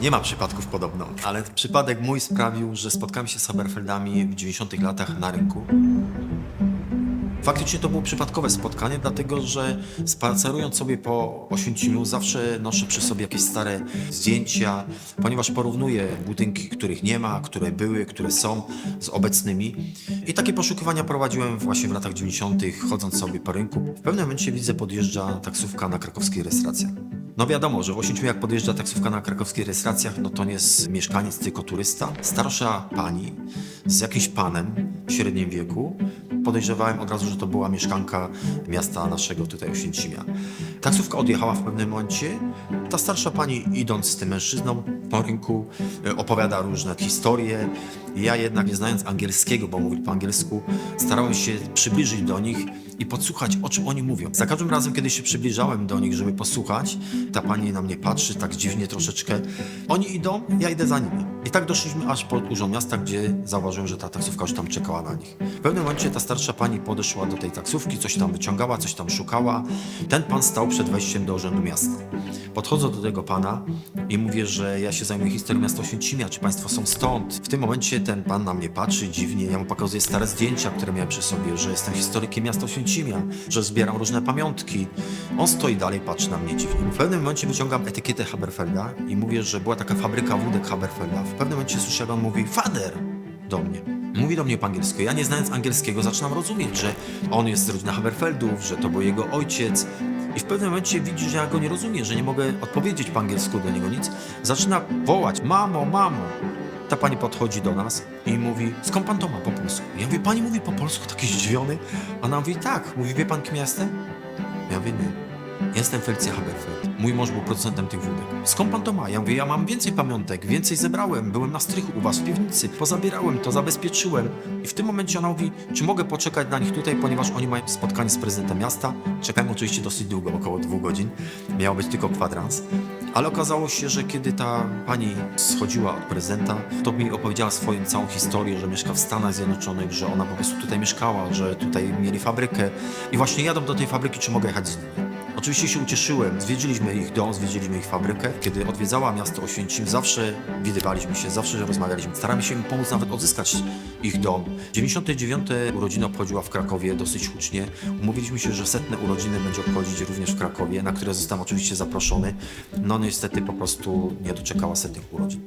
Nie ma przypadków podobno, ale przypadek mój sprawił, że spotkałem się z Haberfeldami w 90 latach na rynku. Faktycznie to było przypadkowe spotkanie, dlatego że spacerując sobie po Oświęcimiu zawsze noszę przy sobie jakieś stare zdjęcia, ponieważ porównuję budynki, których nie ma, które były, które są z obecnymi. I takie poszukiwania prowadziłem właśnie w latach 90., chodząc sobie po rynku. W pewnym momencie widzę, podjeżdża taksówka na krakowskich rejestracjach. No wiadomo, że w Oświęcimiu jak podjeżdża taksówka na krakowskich rejestracjach, no to nie jest mieszkaniec, tylko turysta. Starsza pani z jakimś panem w średnim wieku. Podejrzewałem od razu, że to była mieszkanka miasta naszego tutaj Oświęcimia. Taksówka odjechała w pewnym momencie. Ta starsza pani, idąc z tym mężczyzną po rynku, opowiada różne historie. Ja jednak, nie znając angielskiego, bo mówili po angielsku, starałem się przybliżyć do nich i podsłuchać, o czym oni mówią. Za każdym razem, kiedy się przybliżałem do nich, żeby posłuchać, ta pani na mnie patrzy tak dziwnie troszeczkę. Oni idą, ja idę za nimi. I tak doszliśmy aż pod urząd miasta, gdzie zauważyłem, że ta taksówka już tam czekała na nich. W pewnym momencie ta starsza pani podeszła do tej taksówki, coś tam wyciągała, coś tam szukała. Ten pan stał przed wejściem do urzędu miasta. Podchodzę do tego pana i mówię, że ja się zajmuję historią miasta Oświęcimia, czy państwo są stąd? W tym momencie ten pan na mnie patrzy dziwnie, ja mu pokazuję stare zdjęcia, które miałem przy sobie, że jestem historykiem miasta Oświęcimia, że zbieram różne pamiątki. On stoi dalej, patrzy na mnie dziwnie. W pewnym momencie wyciągam etykietę Haberfelda i mówię, że była taka fabryka wódek Haberfelda. W pewnym momencie słyszę, jak on mówi "Fader" do mnie. Mówi do mnie po angielsku. Ja, nie znając angielskiego, zaczynam rozumieć, że on jest z rodziny Haberfeldów, że to był jego ojciec. I w pewnym momencie widzi, że ja go nie rozumiem, że nie mogę odpowiedzieć po angielsku do niego nic. Zaczyna wołać: "Mamo, mamo!" Ta pani podchodzi do nas i mówi: "Skąd pan to ma po polsku?" Ja mówię: "Pani mówi po polsku?" Taki zdziwiony. Ona mówi: "Tak." Mówi: "Wie pan, kim ja jestem?" Ja mówię: "Nie. Jestem Felicja Haberfeld. Mój mąż był producentem tych wódek." "Skąd pan to ma?" Ja mówię: "Ja mam więcej pamiątek, więcej zebrałem, byłem na strychu u was w piwnicy, pozabierałem to, zabezpieczyłem." I w tym momencie ona mówi: "Czy mogę poczekać na nich tutaj, ponieważ oni mają spotkanie z prezydentem miasta?" Czekałem oczywiście dosyć długo, około 2 godzin. Miało być tylko kwadrans. Ale okazało się, że kiedy ta pani schodziła od prezydenta, to mi opowiedziała swoją całą historię, że mieszka w Stanach Zjednoczonych, że ona po prostu tutaj mieszkała, że tutaj mieli fabrykę i właśnie jadą do tej fabryki, czy mogę jechać z nimi. Oczywiście się ucieszyłem, zwiedziliśmy ich dom, zwiedziliśmy ich fabrykę. Kiedy odwiedzała miasto Oświęcim, zawsze widywaliśmy się, zawsze rozmawialiśmy. Staramy się im pomóc nawet odzyskać ich dom. 99. urodziny obchodziła w Krakowie dosyć hucznie. Umówiliśmy się, że 100. urodziny będzie obchodzić również w Krakowie, na które zostałem oczywiście zaproszony. No niestety po prostu nie doczekała 100 urodzin.